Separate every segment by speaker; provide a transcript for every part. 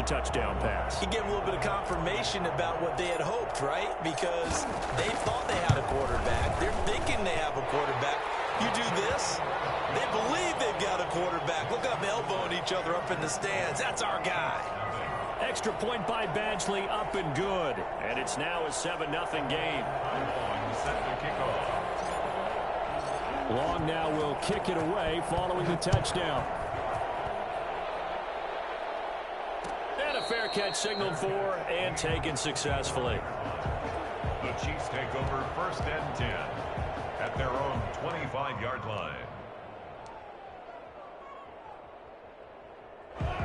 Speaker 1: touchdown pass.
Speaker 2: You give them a little bit of confirmation about what they had hoped, right? Because they thought they had a quarterback. They're thinking they have a quarterback. You do this, they believe they've got a quarterback. Look up, elbowing each other up in the stands. That's our guy.
Speaker 1: Extra point by Badgley, up and good. And it's now a 7-0 game. Long now will kick it away following the touchdown. And a fair catch signaled for and taken successfully.
Speaker 3: The Chiefs take over 1st and 10 at their own 25-yard line.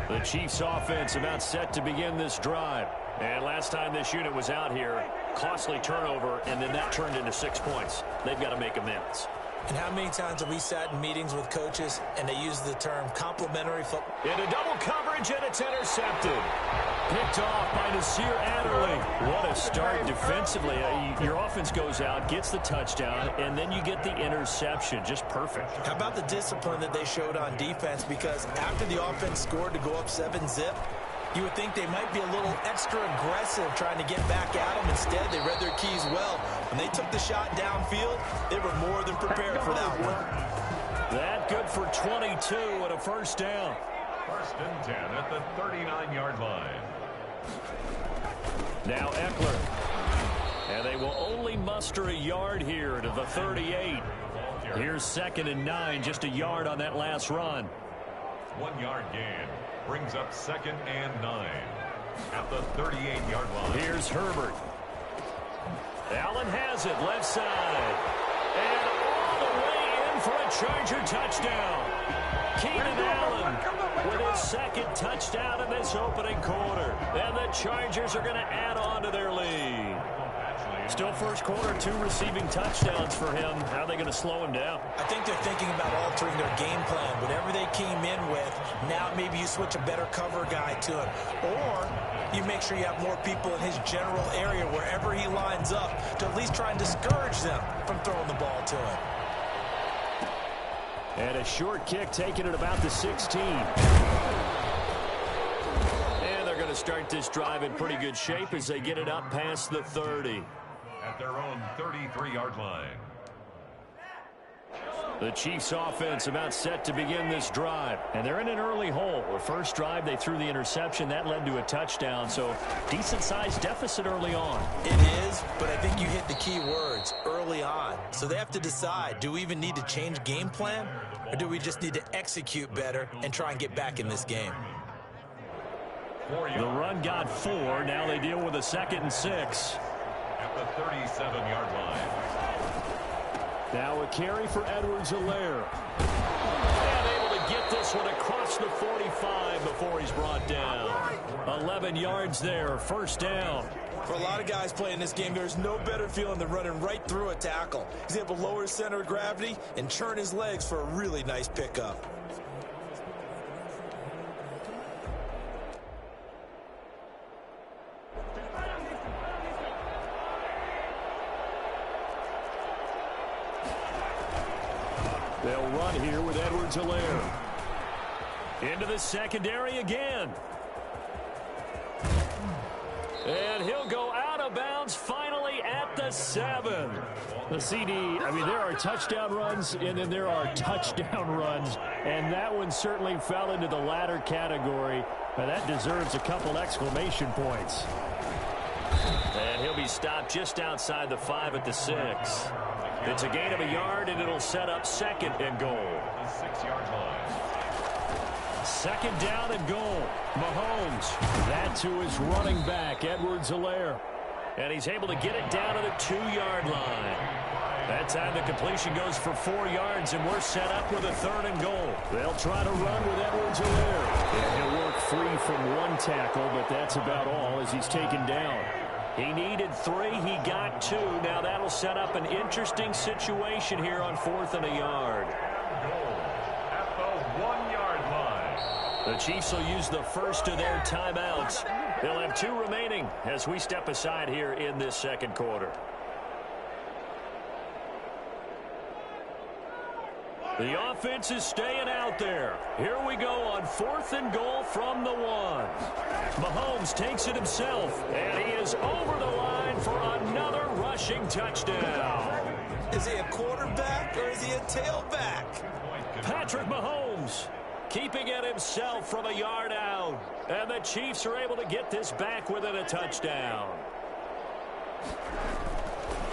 Speaker 1: The Chiefs offense about set to begin this drive. And last time this unit was out here, costly turnover, and then that turned into 6 points. They've got to make amends.
Speaker 2: And how many times have we sat in meetings with coaches and they use the term complementary football?
Speaker 1: Into double coverage, and it's intercepted. Picked off by Nasir Adderley. What a start defensively. Your offense goes out, gets the touchdown, and then you get the interception. Just perfect.
Speaker 2: How about the discipline that they showed on defense? Because after the offense scored to go up 7-zip, you would think they might be a little extra aggressive trying to get back at them. Instead, they read their keys well. When they took the shot downfield, they were more than prepared for that one.
Speaker 1: That good for 22 and a first down.
Speaker 3: 1st and 10 at the 39-yard line.
Speaker 1: Now Eckler. And they will only muster a yard here to the 38. Here's 2nd and 9, just a yard on that last run.
Speaker 3: 1-yard gain brings up 2nd and 9 at the 38-yard line.
Speaker 1: Here's Herbert. Allen has it, left side. And all the way in for a Charger touchdown. Keenan Allen with his 2nd touchdown in this opening quarter. And the Chargers are going to add on to their lead. Still first quarter, 2 receiving touchdowns for him. How are they going to slow him down?
Speaker 2: I think they're thinking about altering their game plan. Whatever they came in with, now maybe you switch a better cover guy to him. Or you make sure you have more people in his general area wherever he lines up to at least try and discourage them from throwing the ball to him.
Speaker 1: And a short kick taken at about the 16. And they're going to start this drive in pretty good shape as they get it up past the 30.
Speaker 3: At their own 33-yard line.
Speaker 1: The Chiefs offense about set to begin this drive. And they're in an early hole. The first drive, they threw the interception. That led to a touchdown. So decent-sized deficit early on.
Speaker 2: It is, but I think you hit the key words, early on. So they have to decide, do we even need to change game plan? Or do we just need to execute better and try and get back in this game?
Speaker 1: The run got 4. Now they deal with a 2nd and 6.
Speaker 3: At the 37-yard line.
Speaker 1: Now a carry for Edwards-Helaire. And able to get this one across the 45 before he's brought down. 11 yards there, first down.
Speaker 2: For a lot of guys playing this game, there's no better feeling than running right through a tackle. He's able to lower his center of gravity and churn his legs for a really nice pickup.
Speaker 1: They'll run here with Edwards-Helaire. Into the secondary again. And he'll go out of bounds finally at the 7. The CD, I mean, there are touchdown runs and then there are touchdown runs. And that one certainly fell into the latter category. But that deserves a couple exclamation points. And he'll be stopped just outside the 5 at the 6. It's a gain of a yard, and it'll set up 2nd and goal.
Speaker 3: The 6-yard line.
Speaker 1: 2nd down and goal. Mahomes. That to his running back, Edwards-Helaire. And he's able to get it down to the 2-yard line. That time the completion goes for 4 yards, and we're set up with a 3rd and goal. They'll try to run with Edwards-Helaire. And he'll work free from one tackle, but that's about all as he's taken down. He needed 3. He got 2. Now that'll set up an interesting situation here on 4th and a yard.
Speaker 3: Goal at the 1-yard line.
Speaker 1: The Chiefs will use the first of their timeouts. They'll have 2 remaining as we step aside here in this 2nd quarter. The offense is staying out there. Here we go on 4th and goal from the 1. Mahomes takes it himself, and he is over the line for another rushing touchdown.
Speaker 2: Is he a quarterback or is he a tailback?
Speaker 1: Patrick Mahomes keeping it himself from a yard out. And the Chiefs are able to get this back within a touchdown.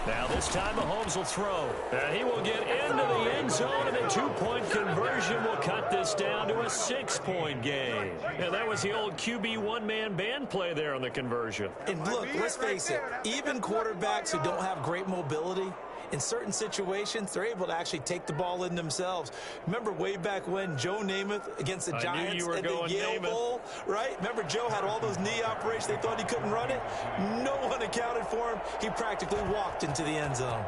Speaker 1: Now this time Mahomes will throw. And he will get into the end zone, and the 2-point conversion will cut this down to a 6-point game. And that was the old QB one-man band play there on the conversion.
Speaker 2: And look, let's face it, even quarterbacks who don't have great mobility, in certain situations, they're able to actually take the ball in themselves. Remember way back when Joe Namath against the Giants at the Yale Bowl, right? Remember Joe had all those knee operations. They thought he couldn't run it. No one accounted for him. He practically walked into the end zone.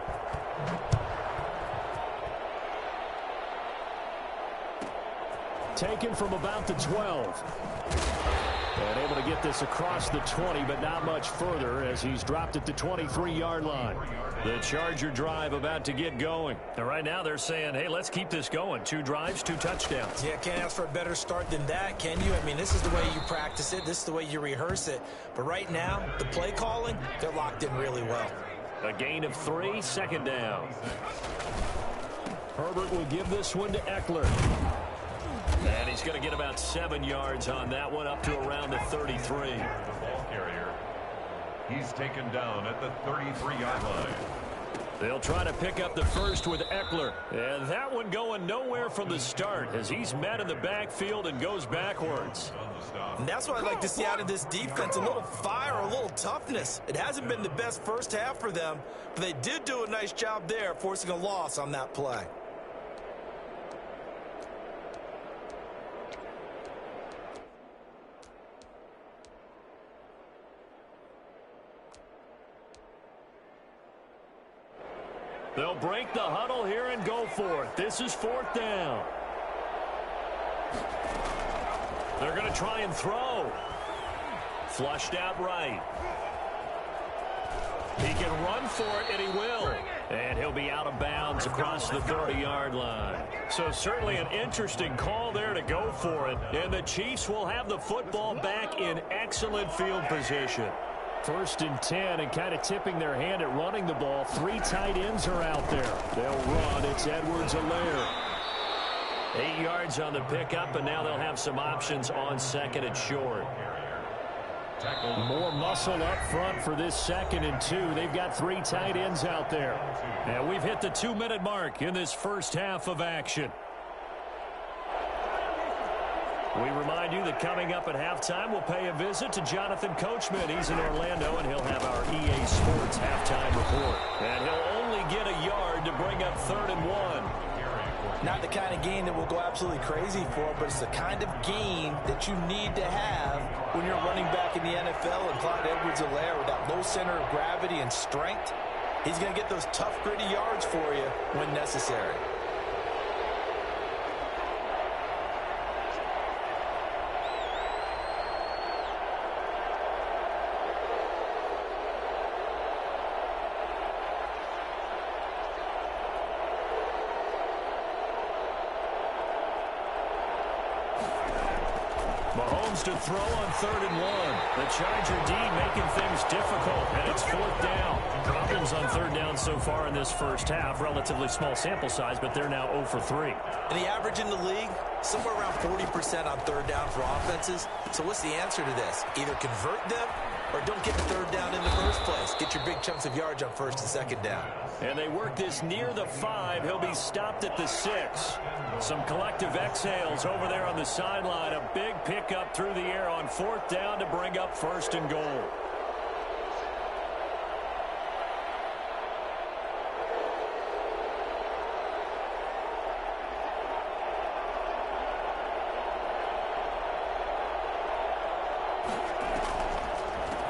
Speaker 1: Taken from about the 12. And able to get this across the 20, but not much further as he's dropped at the 23-yard line. The Charger drive about to get going. And right now they're saying, hey, let's keep this going. 2 drives, 2 touchdowns.
Speaker 2: Yeah, can't ask for a better start than that, can you? I mean, this is the way you practice it. This is the way you rehearse it. But right now, the play calling, they're locked in really well.
Speaker 1: A gain of 3, 2nd down. Herbert will give this one to Eckler. And he's going to get about 7 yards on that one, up to around the 33.
Speaker 3: The ball carrier. He's taken down at the 33-yard line.
Speaker 1: They'll try to pick up the first with Eckler. And that one going nowhere from the start as he's met in the backfield and goes backwards.
Speaker 2: And that's what I'd like to see out of this defense, a little fire, a little toughness. It hasn't been the best first half for them, but they did do a nice job there, forcing a loss on that play.
Speaker 1: They'll break the huddle here and go for it. This is 4th down. They're going to try and throw. Flushed out right. He can run for it, and he will. And he'll be out of bounds across the 30-yard line. So certainly an interesting call there to go for it. And the Chiefs will have the football back in excellent field position. 1st and 10, and kind of tipping their hand at running the ball. 3 tight ends are out there. They'll run. It's Edwards-Helaire. 8 yards on the pickup, and now they'll have some options on 2nd and short. More muscle up front for this 2nd and 2. They've got 3 tight ends out there. And we've hit the 2-minute mark in this first half of action. We remind you that coming up at halftime, we'll pay a visit to Jonathan Coachman. He's in Orlando, and he'll have our EA Sports halftime report. And he'll only get a yard to bring up 3rd and 1.
Speaker 2: Not the kind of gain that we'll go absolutely crazy for, but it's the kind of gain that you need to have when you're running back in the NFL. And Clyde Edwards-Helaire, with that low center of gravity and strength, he's going to get those tough, gritty yards for you when necessary.
Speaker 1: Mahomes to throw on 3rd and 1. The Charger D making things difficult, and it's 4th down. Problems on 3rd down so far in this first half. Relatively small sample size, but they're now 0 for 3.
Speaker 2: And the average in the league, somewhere around 40% on 3rd down for offenses. So what's the answer to this? Either convert them or don't get the 3rd down in the first place. Get your big chunks of yards on 1st and 2nd down.
Speaker 1: And they work this near the 5. He'll be stopped at the 6. Some collective exhales over there on the sideline. A big pickup through the air on 4th down to bring up 1st and goal.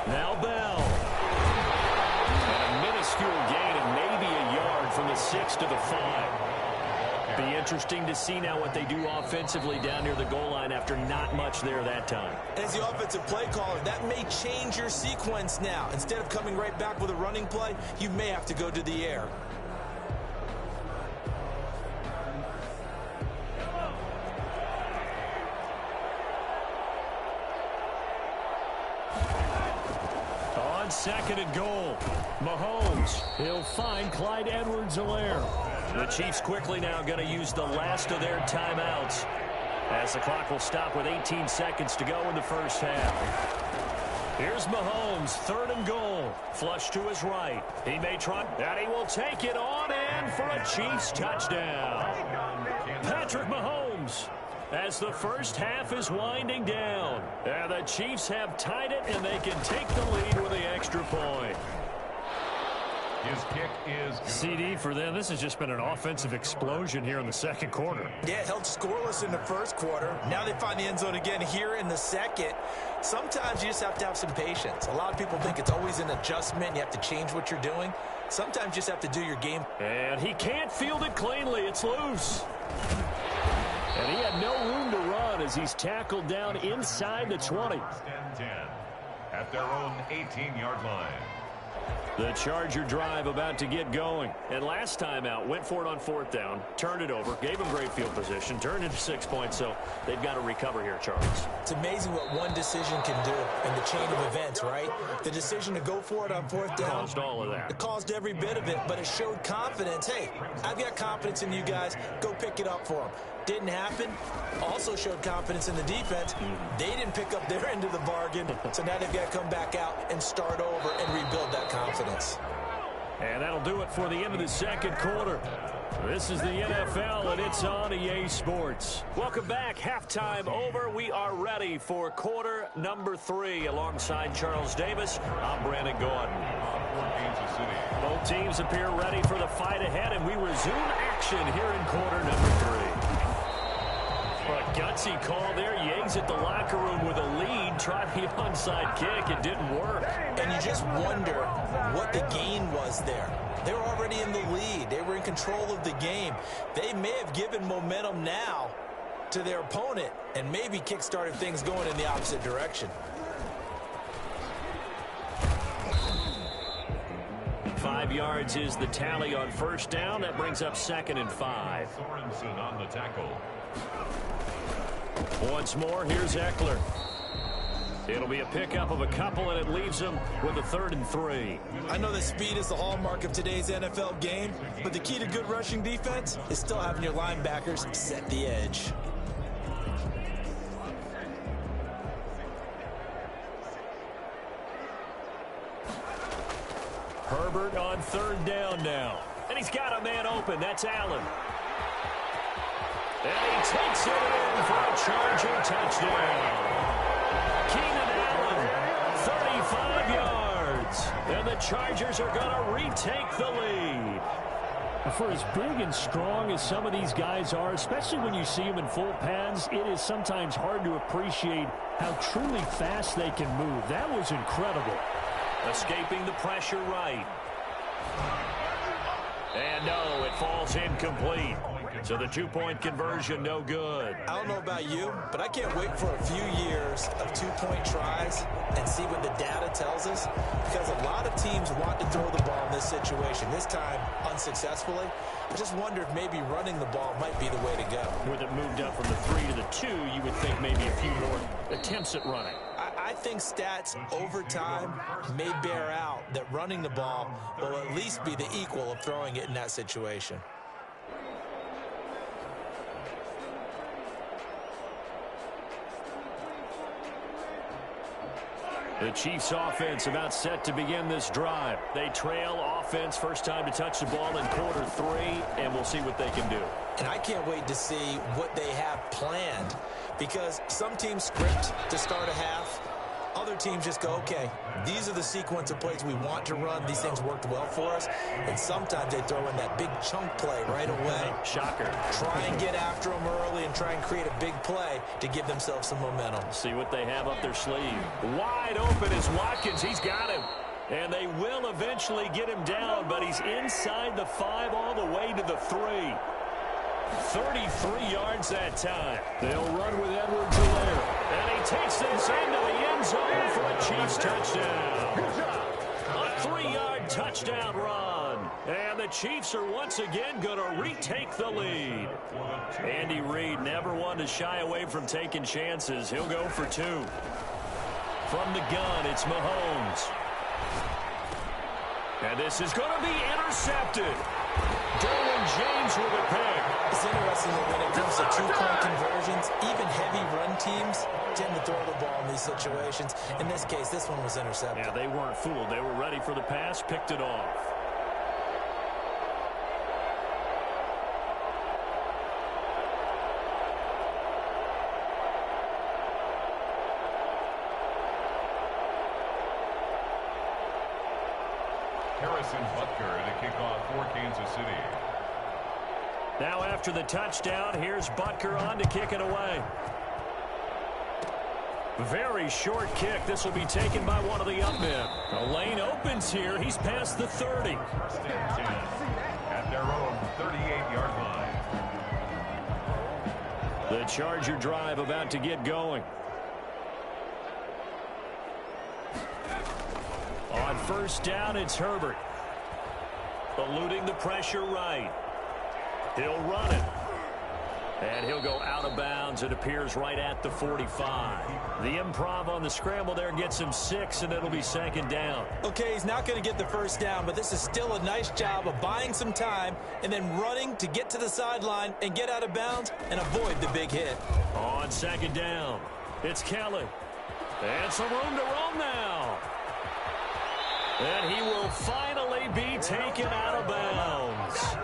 Speaker 1: Now Bell. And a minuscule gain of maybe a yard from the 6 to the 5. Be interesting to see now what they do offensively down near the goal line after not much there that time.
Speaker 2: As the offensive play caller, that may change your sequence now. Instead of coming right back with a running play, you may have to go to the air.
Speaker 1: on second and goal. Mahomes, he'll find Clyde Edwards-Helaire. The Chiefs quickly now going to use the last of their timeouts as the clock will stop with 18 seconds to go in the first half. Here's Mahomes, third and goal. Flush to his right. He may try, and he will take it on in for a Chiefs touchdown. Patrick Mahomes, as the first half is winding down. And the Chiefs have tied it, and they can take the lead with the extra point.
Speaker 3: His kick is good.
Speaker 1: CD for them. This has just been an offensive explosion here in the second quarter.
Speaker 2: Yeah, held scoreless in the first quarter. Now they find the end zone again here in the second. Sometimes you just have to have some patience. A lot of people think it's always an adjustment. You have to change what you're doing. Sometimes you just have to do your game.
Speaker 1: And he can't field it cleanly. It's loose. And he had no room to run as he's tackled down inside the 20.
Speaker 3: 10-10 at their own 18-yard line.
Speaker 1: The Charger drive about to get going. And last time out, went for it on fourth down, turned it over, gave him great field position, turned it to 6 points, so they've got to recover here, Charles.
Speaker 2: It's amazing what one decision can do in the chain of events, right? The decision to go for it on fourth down.
Speaker 1: Caused all of that.
Speaker 2: It caused every bit of it, but it showed confidence. Hey, I've got confidence in you guys. Go pick it up for them. Didn't happen. Also showed confidence in the defense. They didn't pick up their end of the bargain, so now they've got to come back out and start over and rebuild that confidence.
Speaker 1: And that'll do it for the end of the second quarter. This is the NFL, and it's on EA Sports. Welcome back. Halftime over. We are ready for quarter number 3. Alongside Charles Davis, I'm Brandon Gordon. Both teams appear ready for the fight ahead, and we resume action here in quarter number 3. A gutsy call there. You exit the locker room with a lead. Tried the onside kick. It didn't work.
Speaker 2: And you just wonder what the gain was there. They were already in the lead. They were in control of the game. They may have given momentum now to their opponent and maybe kick-started things going in the opposite direction.
Speaker 1: Five yards is the tally on first down. That brings up 2nd and 5.
Speaker 3: Sorensen on the tackle.
Speaker 1: Once more, here's Eckler. It'll be a pickup of a couple, and it leaves him with a 3rd and 3.
Speaker 2: I know that speed is the hallmark of today's NFL game, but the key to good rushing defense is still having your linebackers set the edge.
Speaker 1: Herbert on 3rd down now. And he's got a man open. That's Allen. And he takes it in for a Charger touchdown. Keenan Allen, 35 yards. And the Chargers are going to retake the lead. For as big and strong as some of these guys are, especially when you see them in full pads, it is sometimes hard to appreciate how truly fast they can move. That was incredible. Escaping the pressure right. And no, it falls incomplete. So the 2-point conversion, no good.
Speaker 2: I don't know about you, but I can't wait for a few years of 2-point tries and see what the data tells us, because a lot of teams want to throw the ball in this situation, this time unsuccessfully. I just wonder if maybe running the ball might be the way to go.
Speaker 1: With it moved up from the 3 to the 2, you would think maybe a few more attempts at running.
Speaker 2: I think stats over time may bear out that running the ball will at least be the equal of throwing it in that situation.
Speaker 1: The Chiefs offense about set to begin this drive. They trail offense, first time to touch the ball in quarter 3, and we'll see what they can do.
Speaker 2: And I can't wait to see what they have planned, because some teams script to start a half. Other teams just go, okay, these are the sequence of plays we want to run. These things worked well for us. And sometimes they throw in that big chunk play right away.
Speaker 1: Shocker.
Speaker 2: Try and get after them early and try and create a big play to give themselves some momentum.
Speaker 1: See what they have up their sleeve. Wide open is Watkins. He's got him. And they will eventually get him down, but he's inside the 5 all the way to the 3. 33 yards that time. They'll run with Edwards-Helaire. And he takes this into the end zone for a Chiefs touchdown. A 3-yard touchdown run. And the Chiefs are once again going to retake the lead. Andy Reid never one to shy away from taking chances. He'll go for 2. From the gun, it's Mahomes. And this is going to be intercepted. Derwin James with a pick.
Speaker 2: It's interesting that when it comes to two-point conversions, even heavy run teams tend to throw the ball in these situations. In this case, this one was intercepted.
Speaker 1: Yeah, they weren't fooled. They were ready for the pass, picked it off.
Speaker 3: Harrison Butker to kick off for Kansas City.
Speaker 1: Now after the touchdown, here's Butker on to kick it away. Very short kick. This will be taken by one of the up men. The lane opens here. He's past the 30.
Speaker 3: First and 10 at their own 38-yard line.
Speaker 1: The Charger drive about to get going. On first down, it's Herbert. Eluding the pressure right. He'll run it. And he'll go out of bounds. It appears right at the 45. The improv on the scramble there gets him 6, and it'll be second down.
Speaker 2: Okay, he's not going to get the first down, but this is still a nice job of buying some time and then running to get to the sideline and get out of bounds and avoid the big hit.
Speaker 1: On second down, it's Kelly. And some room to roam now. And he will finally be taken out of bounds.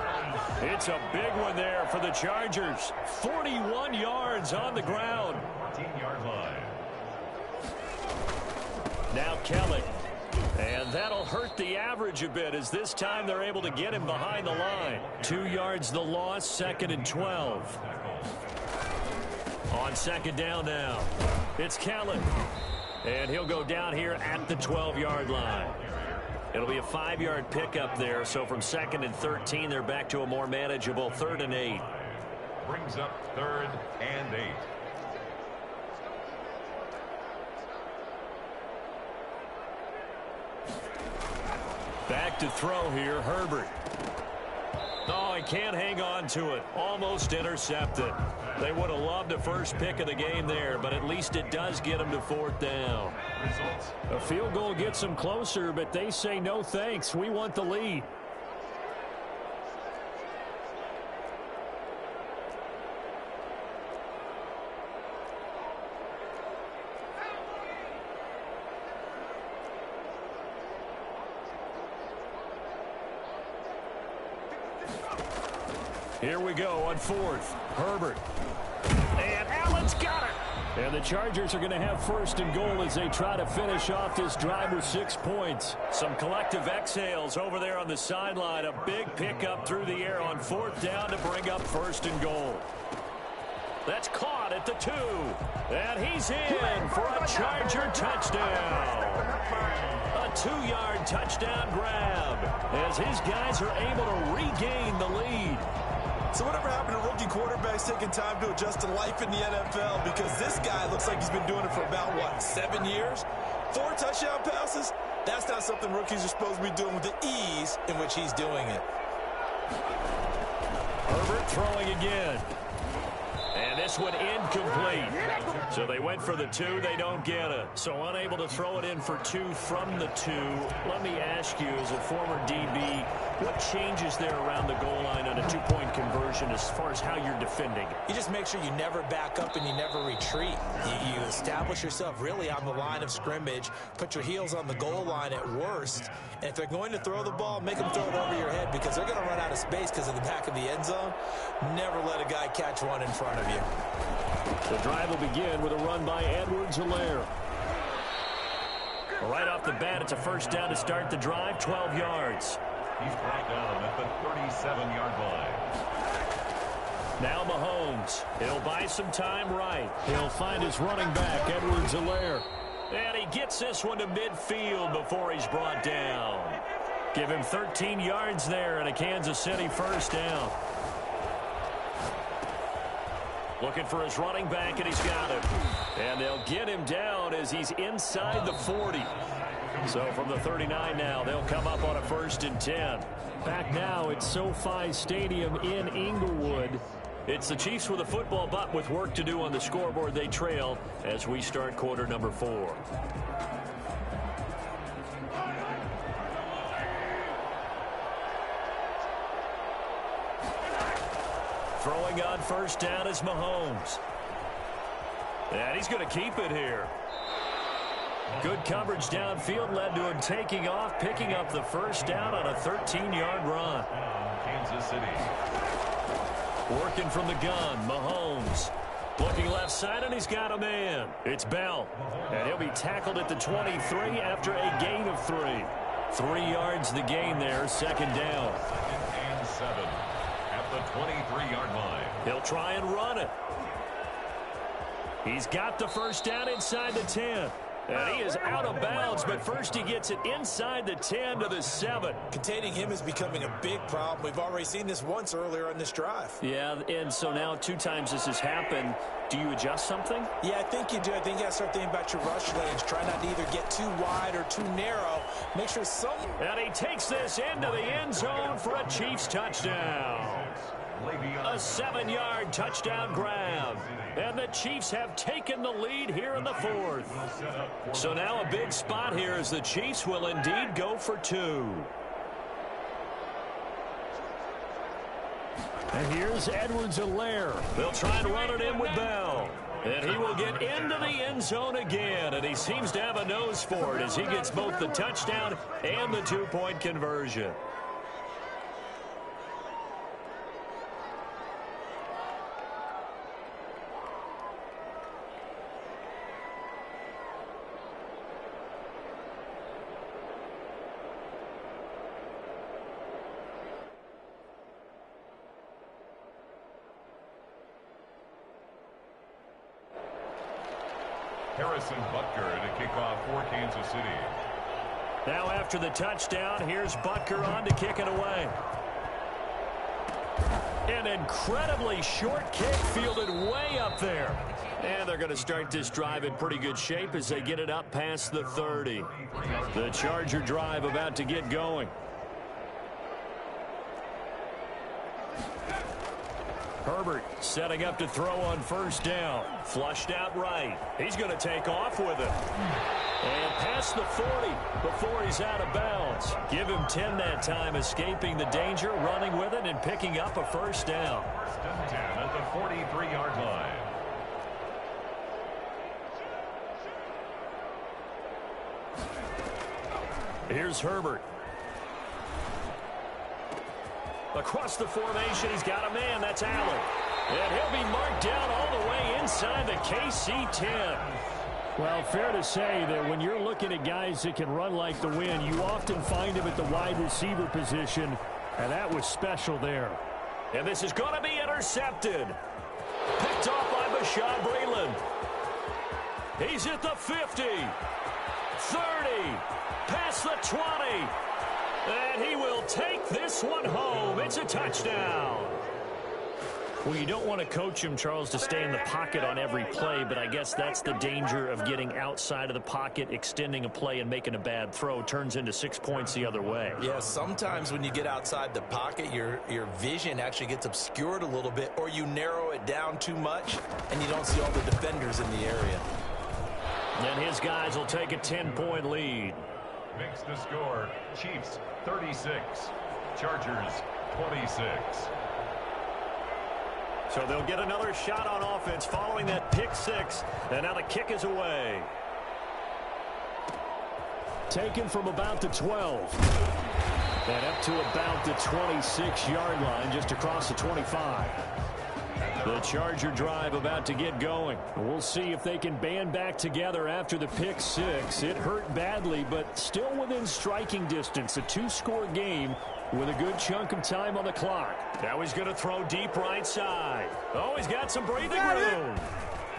Speaker 1: It's a big one there for the Chargers. 41 yards on the ground.
Speaker 3: 14-yard line.
Speaker 1: Now Kelly. And that'll hurt the average a bit as this time they're able to get him behind the line. 2 yards the loss, second and 12. On second down now, it's Kelly. And he'll go down here at the 12-yard line. It'll be a 5-yard pickup there, so from second and 13, they're back to a more manageable 3rd and 8.
Speaker 3: Brings up 3rd and 8.
Speaker 1: Back to throw here, Herbert. Oh, he can't hang on to it. Almost intercepted. They would have loved a first pick of the game there, but at least it does get them to 4th down.
Speaker 3: Results.
Speaker 1: A field goal gets them closer, but they say no thanks. We want the lead. Here we go on 4th. Herbert. And Allen's got it. And the Chargers are going to have 1st and goal as they try to finish off this drive with 6 points. Some collective exhales over there on the sideline. A big pickup through the air on 4th down to bring up 1st and goal. That's caught at the 2. And he's in for a Charger touchdown. A 2-yard touchdown grab as his guys are able to regain the lead.
Speaker 2: So whatever happened to rookie quarterbacks taking time to adjust to life in the NFL? Because this guy looks like he's been doing it for about, 7 years? 4 touchdown passes? That's not something rookies are supposed to be doing with the ease in which he's doing it.
Speaker 1: Herbert throwing again. And this one incomplete. So they went for the 2. They don't get it. So unable to throw it in for 2 from the 2. Let me ask you, as a former DB, what changes there around the goal line on a 2-point conversion as far as how you're defending?
Speaker 2: You just make sure you never back up and you never retreat. You establish yourself really on the line of scrimmage, put your heels on the goal line at worst, and if they're going to throw the ball, make them throw it over your head because they're going to run out of space because of the back of the end zone. Never let a guy catch one in front of you.
Speaker 1: The drive will begin with a run by Edwards-Helaire. Right off the bat, it's a first down to start the drive, 12 yards.
Speaker 3: He's brought down at the 37-yard line.
Speaker 1: Now Mahomes. He'll buy some time right. He'll find his running back, Edwards-Helaire. And he gets this one to midfield before he's brought down. Give him 13 yards there and a Kansas City first down. Looking for his running back, and he's got him. And they'll get him down as he's inside the 40. So from the 39 now, they'll come up on a 1st and 10. Back now at SoFi Stadium in Inglewood. It's the Chiefs with a football, but with work to do on the scoreboard, they trail as we start quarter number 4. Throwing on first down is Mahomes. And he's going to keep it here. Good coverage downfield led to him taking off, picking up the first down on a 13-yard run.
Speaker 3: Kansas City.
Speaker 1: Working from the gun, Mahomes. Looking left side, and he's got a man. It's Bell. And he'll be tackled at the 23 after a gain of 3. 3 yards the gain there, second down.
Speaker 3: 2nd and 7 at the 23-yard line.
Speaker 1: He'll try and run it. He's got the first down inside the 10. And he is out of bounds, but first he gets it inside the 10 to the 7.
Speaker 2: Containing him is becoming a big problem. We've already seen this once earlier on this drive.
Speaker 1: Yeah, and so now 2 times this has happened. Do you adjust something?
Speaker 2: Yeah, I think you do. I think you got to start thinking about your rush lanes. Try not to either get too wide or too narrow. Make sure
Speaker 1: And he takes this into the end zone for a Chiefs touchdown. A 7-yard touchdown grab. And the Chiefs have taken the lead here in the 4th. So now a big spot here as the Chiefs will indeed go for 2. And here's Edwards-Helaire. They'll try and run it in with Bell. And he will get into the end zone again. And he seems to have a nose for it as he gets both the touchdown and the 2-point conversion.
Speaker 3: Harrison Butker to kick off for Kansas City.
Speaker 1: Now after the touchdown, here's Butker on to kick it away. An incredibly short kick fielded way up there. And they're going to start this drive in pretty good shape as they get it up past the 30. The Charger drive about to get going. Herbert setting up to throw on first down. Flushed out right. He's going to take off with it. And past the 40 before he's out of bounds. Give him 10 that time, escaping the danger, running with it, and picking up a first down.
Speaker 3: 1st and 10 at the 43-yard line.
Speaker 1: Here's Herbert. Across the formation, he's got a man. That's Allen. And he'll be marked down all the way inside the KC 10. Well, fair to say that when you're looking at guys that can run like the wind, you often find him at the wide receiver position, and that was special there. And this is going to be intercepted. Picked off by Bashaud Breeland. He's at the 50, 30, past the 20. And he will take this one home. It's a touchdown. Well, you don't want to coach him, Charles, to stay in the pocket on every play, but I guess that's the danger of getting outside of the pocket, extending a play, and making a bad throw. Turns into 6 points the other way.
Speaker 2: Yeah, sometimes when you get outside the pocket, your vision actually gets obscured a little bit, or you narrow it down too much, and you don't see all the defenders in the area.
Speaker 1: And his guys will take a 10-point lead.
Speaker 3: Makes the score Chiefs 36, Chargers 26.
Speaker 1: So they'll get another shot on offense following that pick 6. And now the kick is away. Taken from about the 12. And up to about the 26-yard line, just across the 25. The Charger drive about to get going. We'll see if they can band back together after the pick 6. It hurt badly, but still within striking distance. A 2-score game with a good chunk of time on the clock. Now he's going to throw deep right side. Oh, he's got some breathing room.